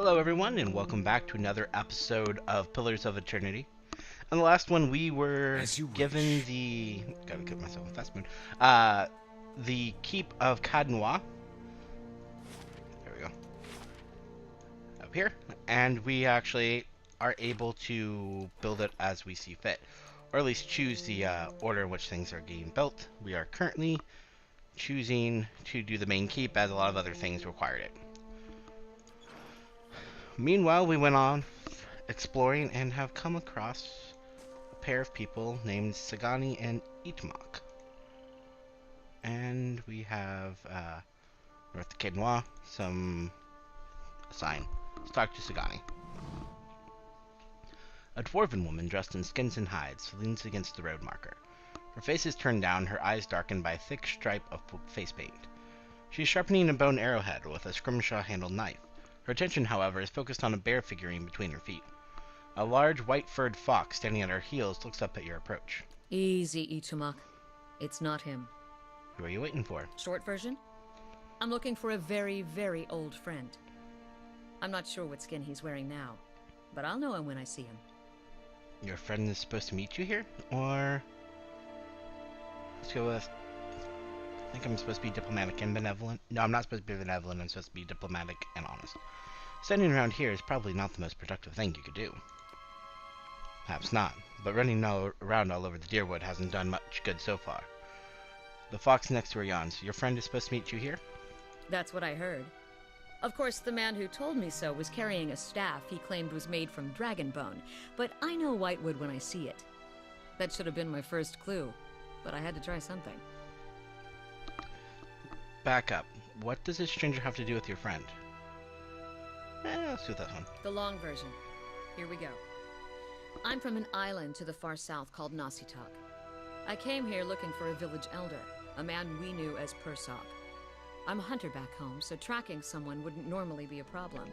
Hello, everyone, and welcome back to another episode of Pillars of Eternity. On the last one, we were As you given wish. the gotta get myself a fast mood. Uh, the keep of Cadnois. There we go. Up here, and we actually are able to build it as we see fit, or at least choose the order in which things are getting built. We are currently choosing to do the main keep, as a lot of other things required it. Meanwhile, we went on exploring and have come across a pair of people named Sagani and Itmok. And we have North of Kednois, a sign. Let's talk to Sagani. A dwarven woman dressed in skins and hides leans against the road marker. Her face is turned down, her eyes darkened by a thick stripe of face paint. She is sharpening a bone arrowhead with a scrimshaw-handled knife. Her attention, however, is focused on a bear figurine between her feet. A large, white-furred fox standing at her heels looks up at your approach. Easy, Itumak. It's not him. Who are you waiting for? Short version? I'm looking for a very, very old friend. I'm not sure what skin he's wearing now, but I'll know him when I see him. Your friend is supposed to meet you here? Or... let's go with... I think I'm supposed to be diplomatic and benevolent. No, I'm not supposed to be benevolent. I'm supposed to be diplomatic and honest. Standing around here is probably not the most productive thing you could do. Perhaps not, but running around all over the Deerwood hasn't done much good so far. The fox next to her yawns. Your friend is supposed to meet you here? That's what I heard. Of course, the man who told me so was carrying a staff he claimed was made from dragon bone, but I know Whitewood when I see it. That should have been my first clue, but I had to try something. Back up. What does this stranger have to do with your friend? Let's do this one. The long version. Here we go. I'm from an island to the far south called Nasitak. I came here looking for a village elder, a man we knew as Persok. I'm a hunter back home, so tracking someone wouldn't normally be a problem.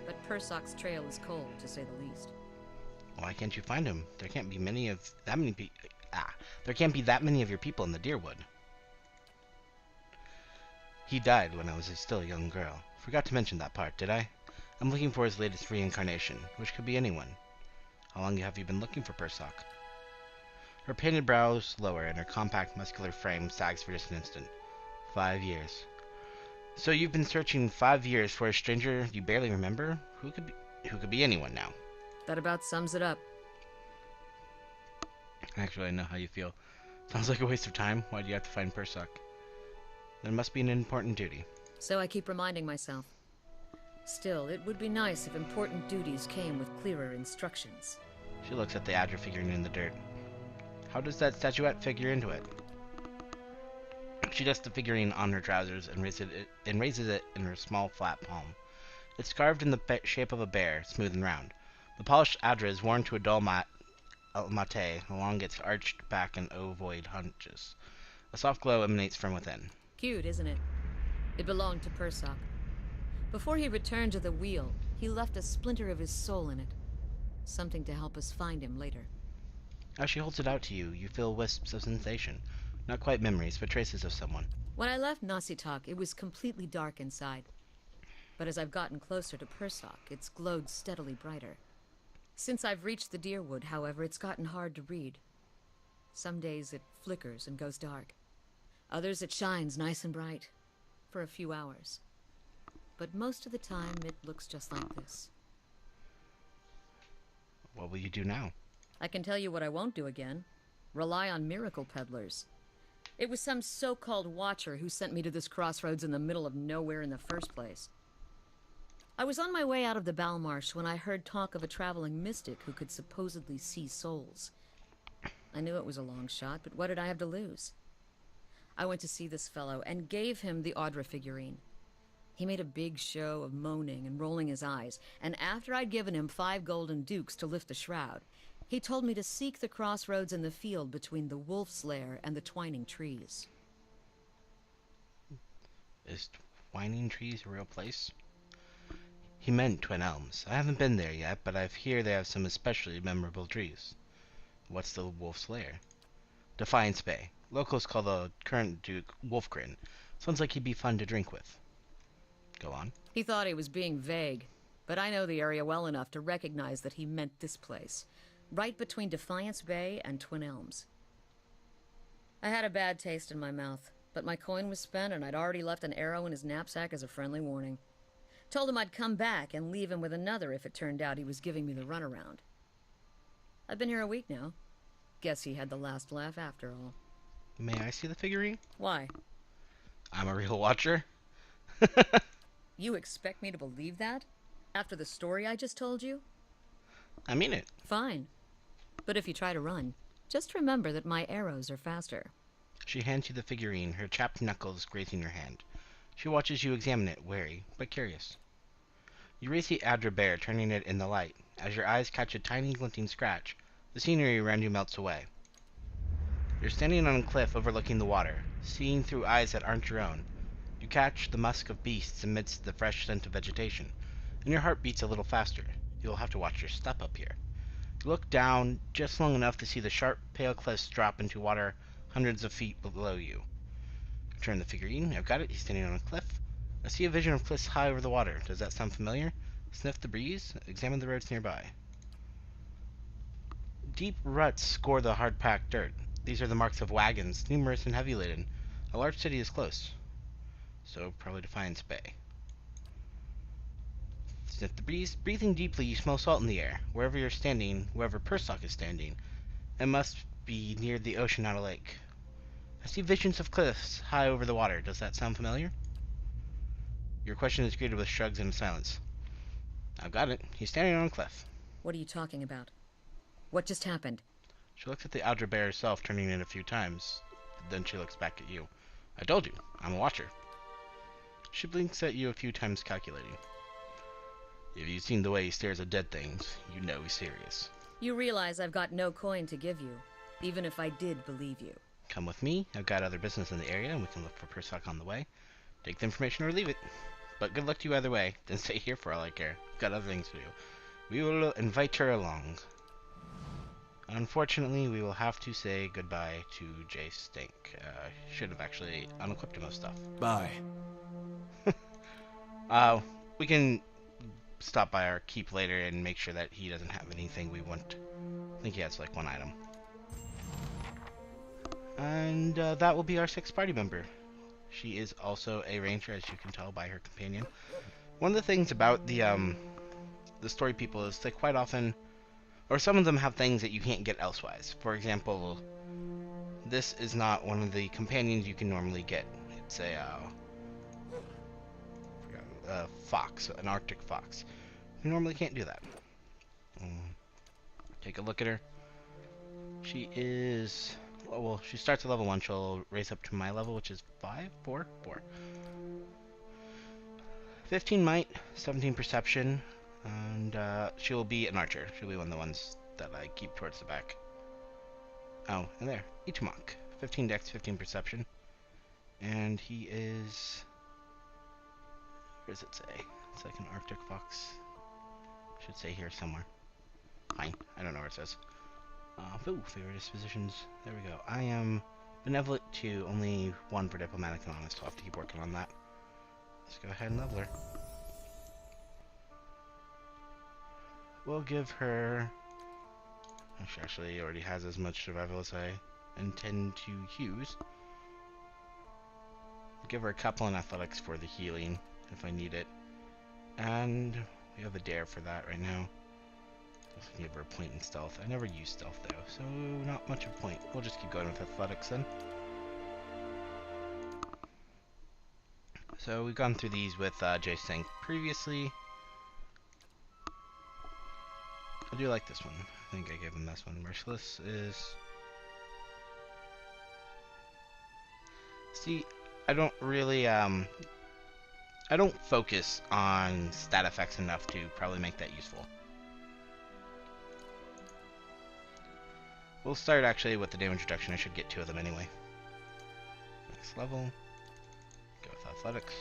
But Persok's trail is cold, to say the least. Why can't you find him? There can't be there can't be that many of your people in the Deerwood. He died when I was still a young girl. Forgot to mention that part, did I? I'm looking for his latest reincarnation, which could be anyone. How long have you been looking for Persok? Her painted brows lower, and her compact, muscular frame sags for just an instant. 5 years. So you've been searching 5 years for a stranger you barely remember? Who could be anyone now? That about sums it up. Actually, I know how you feel. Sounds like a waste of time. Why do you have to find Persok? There must be an important duty. So I keep reminding myself. Still, it would be nice if important duties came with clearer instructions. She looks at the Adra figurine in the dirt. How does that statuette figure into it? She dusts the figurine on her trousers and raises it in her small, flat palm. It's carved in the shape of a bear, smooth and round. The polished Adra is worn to a dull mate along its arched back and ovoid hunches. A soft glow emanates from within. Cute, isn't it? It belonged to Persok. Before he returned to the wheel, he left a splinter of his soul in it. Something to help us find him later. As she holds it out to you, you feel wisps of sensation. Not quite memories, but traces of someone. When I left Nasitak, it was completely dark inside. But as I've gotten closer to Persok, it's glowed steadily brighter. Since I've reached the Deerwood, however, it's gotten hard to read. Some days it flickers and goes dark. Others it shines nice and bright, for a few hours. But most of the time it looks just like this. What will you do now? I can tell you what I won't do again. Rely on miracle peddlers. It was some so-called watcher who sent me to this crossroads in the middle of nowhere in the first place. I was on my way out of the Balmarsh when I heard talk of a traveling mystic who could supposedly see souls. I knew it was a long shot, but what did I have to lose? I went to see this fellow and gave him the Audra figurine. He made a big show of moaning and rolling his eyes, and after I'd given him 5 golden dukes to lift the shroud, he told me to seek the crossroads in the field between the wolf's lair and the twining trees. Is Twining Trees a real place? He meant Twin Elms. I haven't been there yet, but I hear they have some especially memorable trees. What's the Wolf's Lair? Defiance Bay. Locals call the current Duke Wolfgren. Sounds like he'd be fun to drink with. Go on. He thought he was being vague. but I know the area well enough to recognize that he meant this place, right between Defiance Bay and Twin Elms. I had a bad taste in my mouth, but my coin was spent and I'd already left an arrow in his knapsack as a friendly warning. Told him I'd come back and leave him with another if it turned out he was giving me the runaround. I've been here a week now. Guess he had the last laugh after all. May I see the figurine? Why? I'm a real watcher. You expect me to believe that? After the story I just told you? I mean it. Fine. But if you try to run, just remember that my arrows are faster. She hands you the figurine, her chapped knuckles grazing your hand. She watches you examine it, wary, but curious. You raise the Adra bear, turning it in the light. As your eyes catch a tiny glinting scratch, the scenery around you melts away. You're standing on a cliff overlooking the water, seeing through eyes that aren't your own. You catch the musk of beasts amidst the fresh scent of vegetation, and your heart beats a little faster. You'll have to watch your step up here. You look down just long enough to see the sharp, pale cliffs drop into water hundreds of feet below you. Turn the figurine. I've got it. He's standing on a cliff. I see a vision of cliffs high over the water. Does that sound familiar? Sniff the breeze. Examine the roads nearby. Deep ruts score the hard-packed dirt. These are the marks of wagons, numerous and heavy-laden. A large city is close. So, probably Defiance Bay. Sniff the breeze. Breathing deeply, you smell salt in the air. Wherever you're standing, wherever Perstock is standing, it must be near the ocean, not a lake. I see visions of cliffs high over the water. Does that sound familiar? Your question is greeted with shrugs and silence. I've got it. He's standing on a cliff. What are you talking about? What just happened? She looks at the Adra bear herself, turning it a few times. Then she looks back at you. I told you, I'm a watcher. She blinks at you a few times, calculating. If you've seen the way he stares at dead things, you know he's serious. You realize I've got no coin to give you, even if I did believe you. Come with me. I've got other business in the area, and we can look for Perstock on the way. Take the information or leave it. But good luck to you either way. Then stay here for all I care. Got other things to do. We will invite her along. Unfortunately, we will have to say goodbye to Jstank. Should have actually unequipped him of stuff. Bye. We can stop by our keep later and make sure that he doesn't have anything we want. I think he has like one item. And that will be our 6th party member. She is also a ranger, as you can tell by her companion. One of the things about the story people is they quite often, or some of them have things that you can't get elsewise. For example, this is not one of the companions you can normally get. It's a fox, an Arctic fox. You normally can't do that. Take a look at her. She is... well, she starts at level 1. She'll raise up to my level, which is 4. 15 might, 17 perception, and she'll be an archer. She'll be one of the ones that I keep towards the back. Oh, and there, Itamok. 15 dex, 15 perception. And he is... where does it say? It's like an Arctic fox. Should say here somewhere. Fine, I don't know where it says. Ooh, favorite dispositions. There we go. I am benevolent to only 1 for diplomatic and honest. I'll have to keep working on that. Let's go ahead and level her. We'll give her... she actually already has as much survival as I intend to use. Give her a couple in athletics for the healing, if I need it. And we have a dare for that right now. Let's give her a point in stealth. I never use stealth though, so not much of a point. We'll just keep going with athletics then. So we've gone through these with Jstank previously. I do like this one. I think I gave him this one. Merciless is... see, I don't really, I don't focus on stat effects enough to probably make that useful. We'll start actually with the damage reduction. I should get 2 of them anyway. Next level. Go with athletics.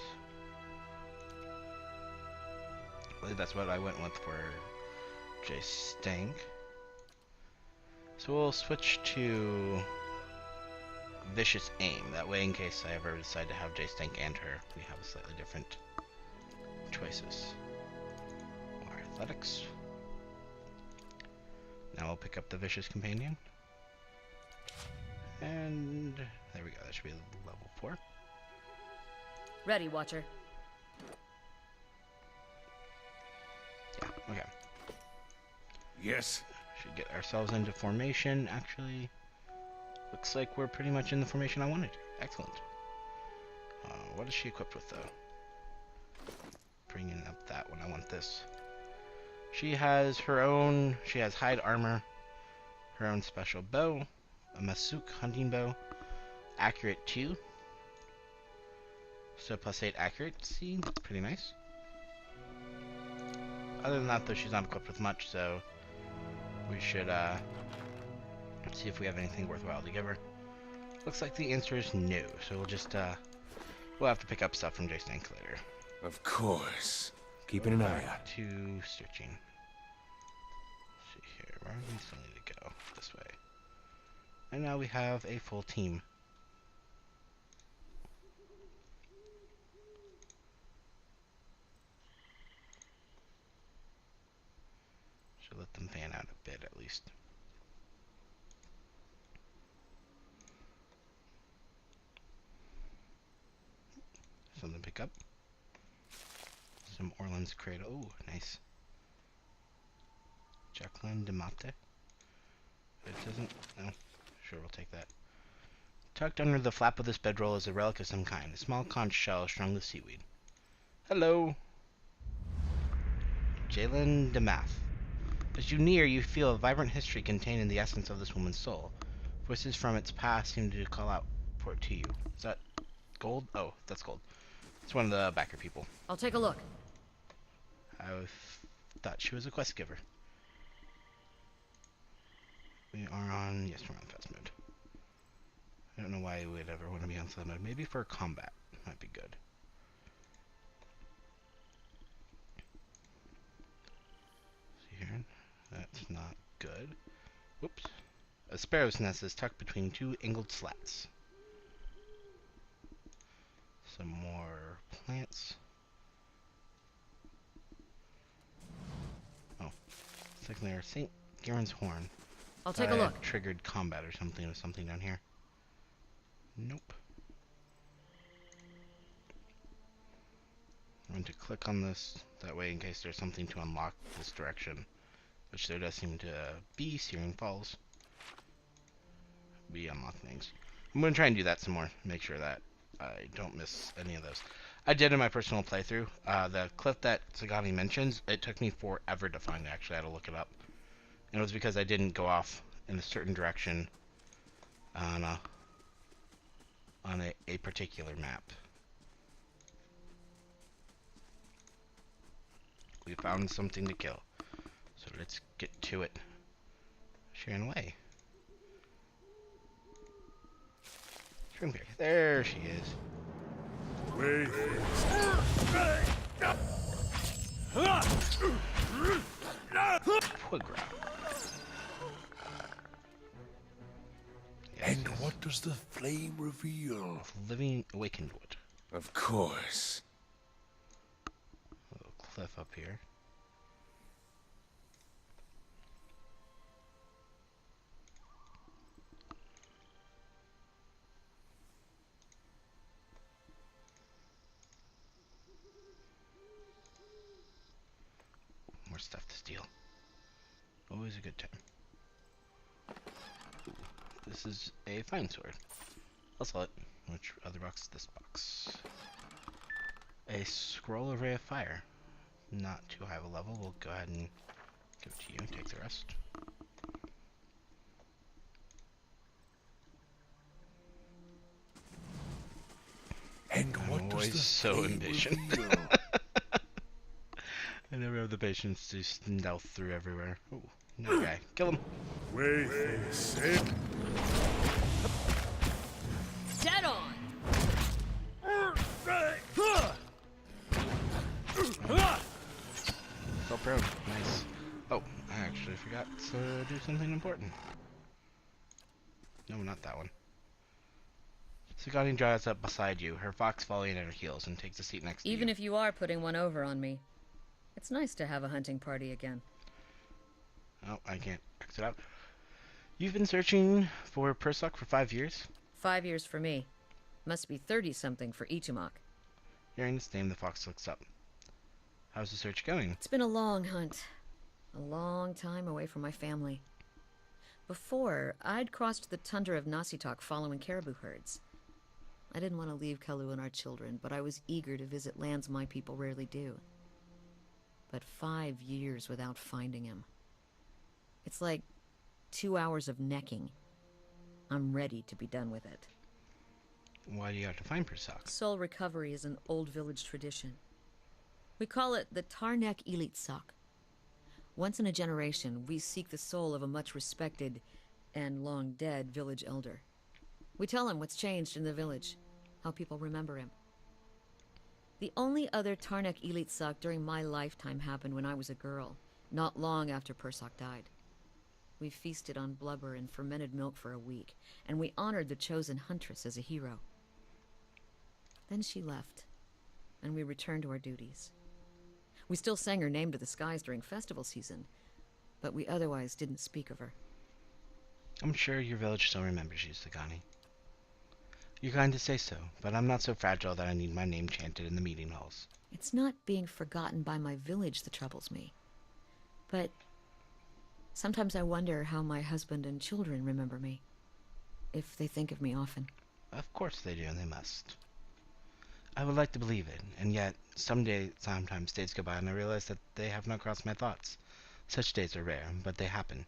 I believe that's what I went with for Jstank. So we'll switch to Vicious Aim. That way, in case I ever decide to have Jstank and her, we have slightly different choices. Athletics. Now we'll pick up the Vicious Companion. And there we go. That should be level 4. Ready, Watcher. Yeah, okay. Yes. Should get ourselves into formation, actually. Looks like we're pretty much in the formation I wanted. Excellent. What is she equipped with, though? Bringing up that one. I want this. She has her own... She has hide armor. Her own special bow. A Masuk hunting bow. Accurate 2. So +8 accuracy. That's pretty nice. Other than that, though, she's not equipped with much, so... We should, see if we have anything worthwhile to give her. Looks like the answer is no, so we'll just, we'll have to pick up stuff from Jstank later. Of course. Keeping an eye out. To searching. Let's see here, where do we still need to go? This way. And now we have a full team. Should let them fan out a bit at least. Something to pick up. Some Orland's Cradle. Oh, nice. Jacqueline de Mate. It doesn't... No. Sure, we'll take that. Tucked under the flap of this bedroll is a relic of some kind. A small conch shell strung with seaweed. Hello! Jalen Demath. As you near, you feel a vibrant history contained in the essence of this woman's soul. Voices from its past seem to call out for it to you. Is that gold? Oh, that's gold. It's one of the backer people. I'll take a look. I thought she was a quest giver. We are on... Yes, we're on fast mode. I don't know why you would ever want to be on slow mode. Maybe for combat. Might be good. See here. That's not good. Whoops. A sparrow's nest is tucked between 2 angled slats. Some more plants. Oh. It's like they're St. Garen's Horn. I'll take a look. Triggered combat or something with something down here. Nope. I'm going to click on this that way in case there's something to unlock this direction. Which there does seem to be. Searing Falls. We unlock things. I'm going to try and do that some more. Make sure that I don't miss any of those. I did in my personal playthrough. The cliff that Sagani mentions, it took me forever to find. Actually, I had to look it up. And it was because I didn't go off in a certain direction on a particular map. We found something to kill. So let's get to it. She ran away. Shrimpy. There she is. Wait. Quigra. Yes, And yes. what does the flame reveal? Living awakened wood. Of course. A little cliff up here. More stuff to steal. Always a good time. Ooh, this is a fine sword. I'll sell it. Which other box is this box? A scroll of Ray of Fire. Not too high of a level. We'll go ahead and give it to you and take the rest. And what I'm does always the so flame impatient. reveal? I never have the patience to stealth through everywhere. Ooh, no guy. Kill him. Wait for the same. Dead on! Fell prone. Nice. Oh, I actually forgot to do something important. No, not that one. Sagani drives up beside you, her fox following at her heels, and takes a seat next to you. Even if you are putting one over on me. It's nice to have a hunting party again. Oh, I can't exit out. You've been searching for Persock for 5 years? 5 years for me. Must be 30-something for Ichimok. Hearing this name, the fox looks up. How's the search going? It's been a long hunt. A long time away from my family. Before, I'd crossed the tundra of Nasitok following caribou herds. I didn't want to leave Kalu and our children, but I was eager to visit lands my people rarely do. But 5 years without finding him. It's like 2 hours of necking. I'm ready to be done with it. Why do you have to find Persock? Soul recovery is an old village tradition. We call it the Tarnek Elitsak. Once in a generation, we seek the soul of a much respected and long dead village elder. We tell him what's changed in the village, how people remember him. The only other Tarnek Elitsak during my lifetime happened when I was a girl, not long after Persock died. We feasted on blubber and fermented milk for a week, and we honored the chosen huntress as a hero. Then she left, and we returned to our duties. We still sang her name to the skies during festival season, but we otherwise didn't speak of her. I'm sure your village still remembers you, Sagani. You're kind to say so, but I'm not so fragile that I need my name chanted in the meeting halls. It's not being forgotten by my village that troubles me, but sometimes I wonder how my husband and children remember me, if they think of me often. Of course they do, and they must. I would like to believe it, and yet sometimes days go by and I realize that they have not crossed my thoughts. Such days are rare, but they happen.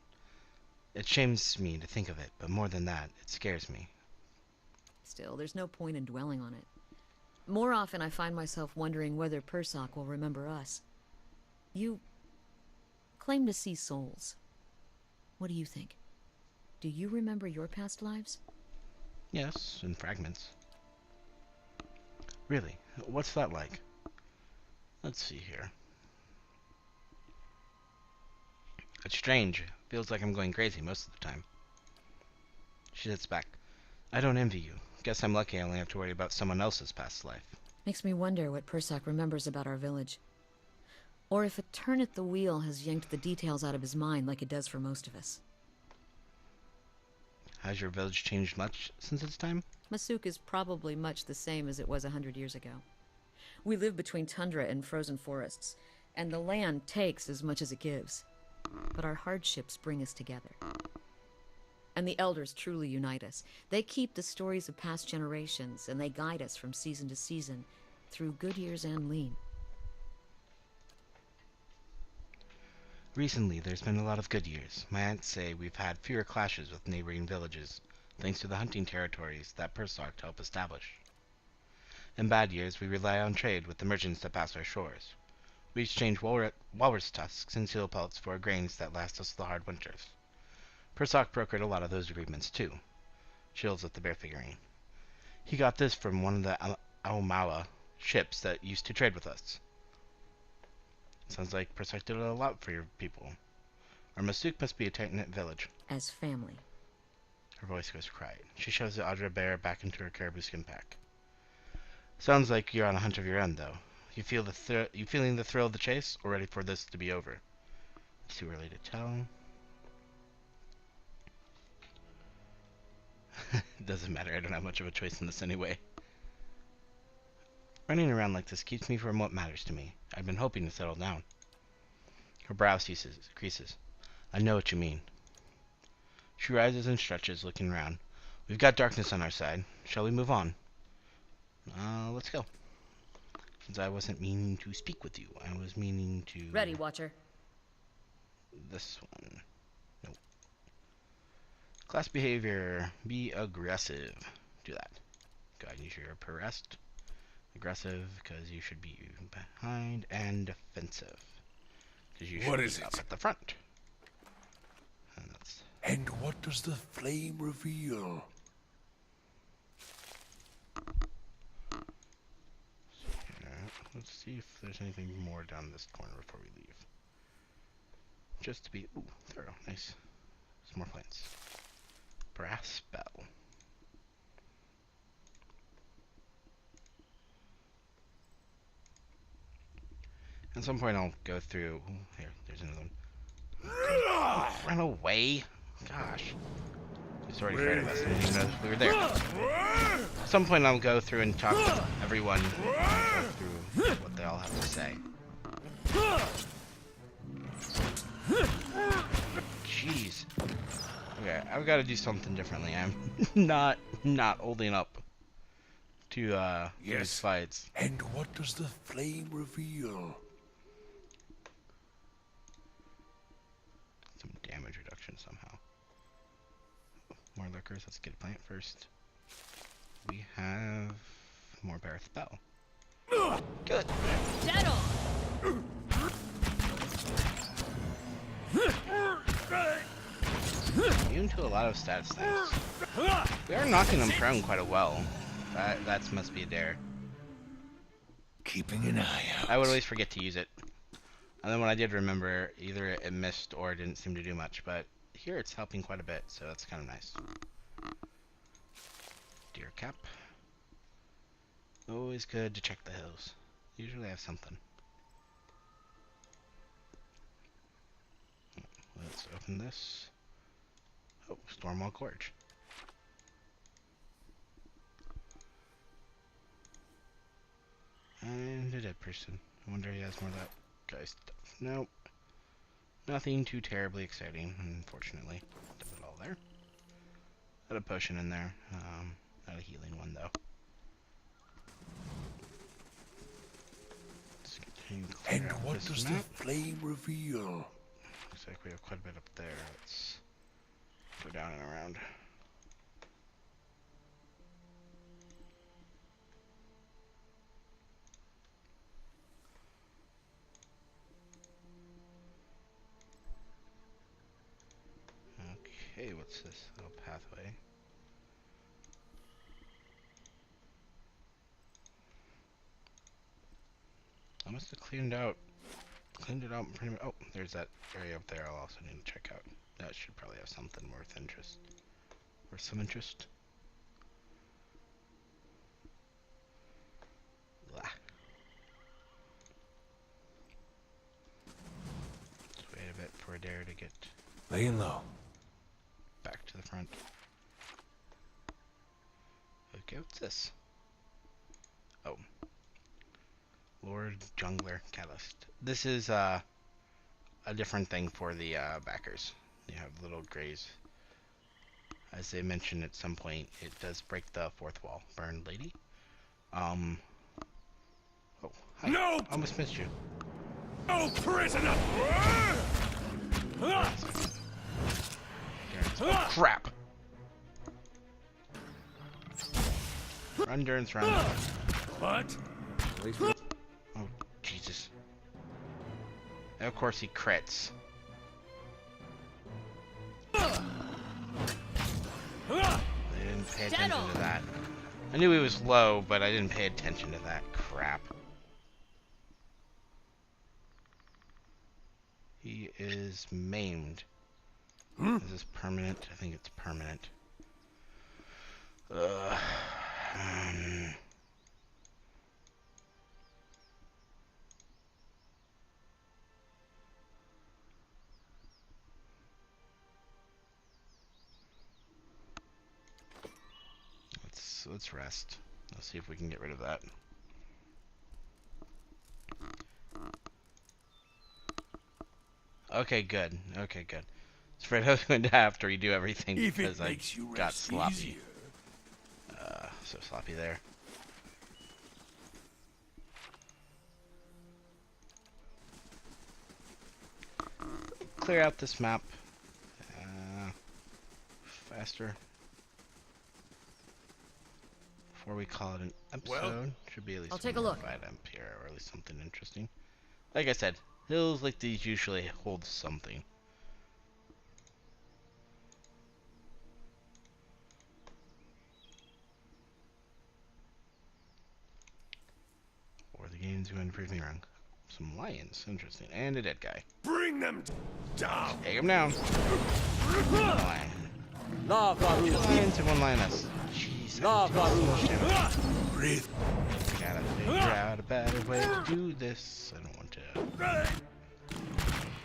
It shames me to think of it, but more than that, it scares me. Still, there's no point in dwelling on it. More often I find myself wondering whether Persock will remember us. You claim to see souls. What do you think? Do you remember your past lives? Yes, in fragments. Really, what's that like? Let's see here. It's strange. Feels like I'm going crazy most of the time. She sits back. I don't envy you. Guess I'm lucky I only have to worry about someone else's past life. Makes me wonder what Persock remembers about our village. Or if a turn at the wheel has yanked the details out of his mind like it does for most of us. Has your village changed much since its time? Masuk is probably much the same as it was 100 years ago. We live between tundra and frozen forests, and the land takes as much as it gives. But our hardships bring us together. And the elders truly unite us. They keep the stories of past generations, and they guide us from season to season, through good years and lean. Recently, there's been a lot of good years. My aunts say we've had fewer clashes with neighboring villages, thanks to the hunting territories that Persock helped establish. In bad years, we rely on trade with the merchants that pass our shores. We exchange walrus tusks and seal pelts for grains that last us the hard winters. Persock brokered a lot of those agreements, too. Chills at the bear figurine. He got this from one of the Aomawa ships that used to trade with us. Sounds like Persock did a lot for your people. Our Masuk must be a tight-knit village. As family. Her voice goes quiet. She shoves the Adra bear back into her caribou skin pack. Sounds like you're on a hunt of your own, though. You feeling the thrill of the chase, or ready for this to be over? It's too early to tell. It doesn't matter. I don't have much of a choice in this anyway. Running around like this keeps me from what matters to me. I've been hoping to settle down. Her brow creases. I know what you mean. She rises and stretches, looking round. We've got darkness on our side. Shall we move on? Let's go. Since I wasn't meaning to speak with you, I was meaning to... Ready, Watcher. This one. Nope. Class behavior. Be aggressive. Do that. Go ahead and use your arrest. Aggressive, because you should be behind, and defensive, because you should be up at the front. And what does the flame reveal? Let's see if there's anything more down this corner before we leave. Just to be thorough. Nice. Some more plants. Brass bell. At some point I'll go through... Here, there's another one. Run away! Gosh. He's already afraid of us. I didn't even know we were there. At some point I'll go through and talk to everyone. Go through what they all have to say. Jeez. Okay, I've got to do something differently. I'm not holding up to these fights. And what does the flame reveal? Some damage reduction somehow. More lurkers. Let's get a plant first. We have more Barrett Bell. Good. Dead on. Immune to a lot of stats things. We are knocking them prone quite well. That must be a dare. Keeping an eye out. I would always forget to use it. And then when I did remember, either it missed or it didn't seem to do much. But here it's helping quite a bit, so that's kind of nice. Deer cap. Always good to check the hills. Usually I have something. Let's open this. Oh, Stormwall Gorge. And a dead person. I wonder if he has more of that guy stuff. Nope. Nothing too terribly exciting, unfortunately. Did it all there. Got a potion in there. Not a healing one, though. Let's continue to clear And out what this does map. the flame reveal? Looks like we have quite a bit up there. Let's go down and around. Okay, what's this little pathway? I must have cleaned it out pretty much. Oh, there's that area up there I'll also need to check out. That should probably have something worth interest. Worth some interest. Blah. Let's wait a bit for a dare to get Laying low. back to the front. Okay, what's this? Oh. Lord Jungler Catalyst. This is a different thing for the backers. You have little grays. As they mentioned at some point, it does break the fourth wall. Burned lady. Oh, hi. No! Almost missed you. No prisoner! Oh, crap! Run, Durance, run. What? Oh, Jesus. And of course he crits. I didn't pay attention to that. I knew he was low, but I didn't pay attention to that crap. He is maimed. Is this permanent? I think it's permanent. Let's rest. Let's see if we can get rid of that. Okay, good. Okay, good. I was afraid I was going to have to redo everything If because it I makes you got rest sloppy. easier. So sloppy there. Clear out this map. Faster. Before we call it an episode, should be at least I'll take a look. fight up here, or at least something interesting. Like I said, hills like these usually hold something. Or the game's going to prove me wrong. Some lions, interesting, and a dead guy. Bring them down. Take him down. One lion. Two lions and one lioness. Jeez. Breathe. Gotta figure out a better way to do this. I don't want to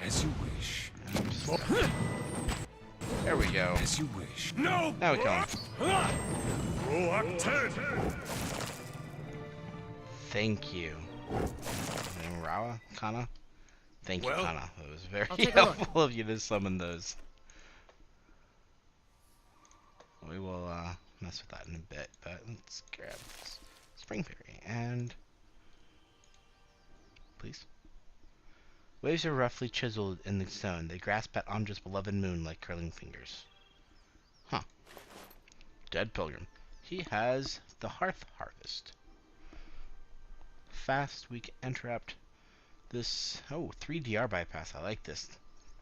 As you wish. There we go. As you wish. No! Now we kill him. Roll up 10! Thank you. Name Rawa? Kana? Thank you, Well, Kana. It was very I'll take a look. helpful of you to summon those. We will mess with that in a bit, but let's grab this Spring Fairy and please. Waves are roughly chiseled in the stone. They grasp at Amja's beloved moon like curling fingers. Huh. Dead Pilgrim. He has the Hearth Harvest. Fast, we can interrupt this. Oh, 3 DR bypass. I like this.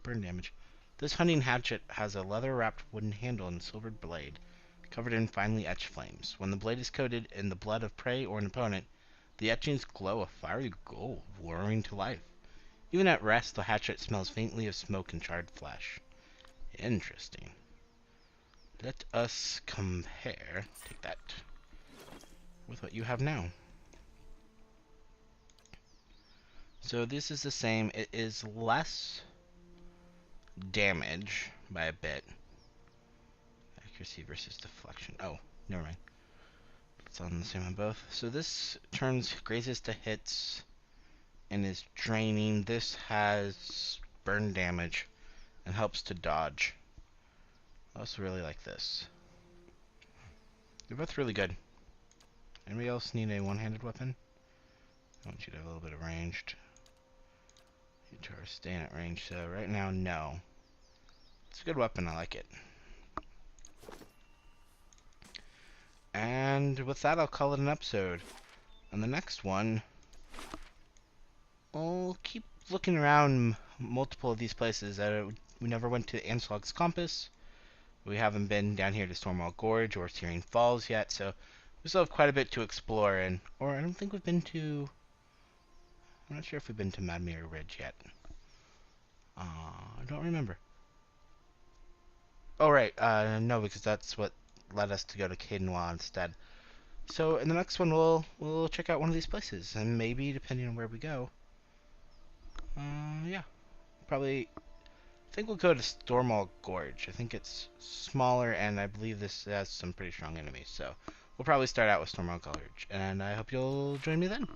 Burn damage. This hunting hatchet has a leather-wrapped wooden handle and silvered blade, covered in finely etched flames. When the blade is coated in the blood of prey or an opponent, the etchings glow a fiery gold, luring to life. Even at rest, the hatchet smells faintly of smoke and charred flesh. Interesting. Let us compare, take that, with what you have now. So this is the same. It is less damage by a bit. Accuracy versus deflection. Oh, never mind. It's on the same on both. So this turns grazes to hits and is draining. This has burn damage and helps to dodge. I also really like this. They're both really good. Anybody else need a one-handed weapon? I want you to have a little bit of ranged. You are staying at range, so right now, no. It's a good weapon, I like it. And with that, I'll call it an episode. On the next one, I'll keep looking around multiple of these places. We never went to Anslog's Compass. We haven't been down here to Stormwall Gorge or Searing Falls yet, so we still have quite a bit to explore. Or I don't think we've been to... I'm not sure if we've been to Madmere Ridge yet. I don't remember. Oh, right. No, because that's what led us to go to Cadenwa instead. So in the next one, we'll check out one of these places, and maybe, depending on where we go, yeah, probably, I think we'll go to Stormwall Gorge. I think it's smaller, and I believe this has some pretty strong enemies, so we'll probably start out with Stormwall Gorge, and I hope you'll join me then.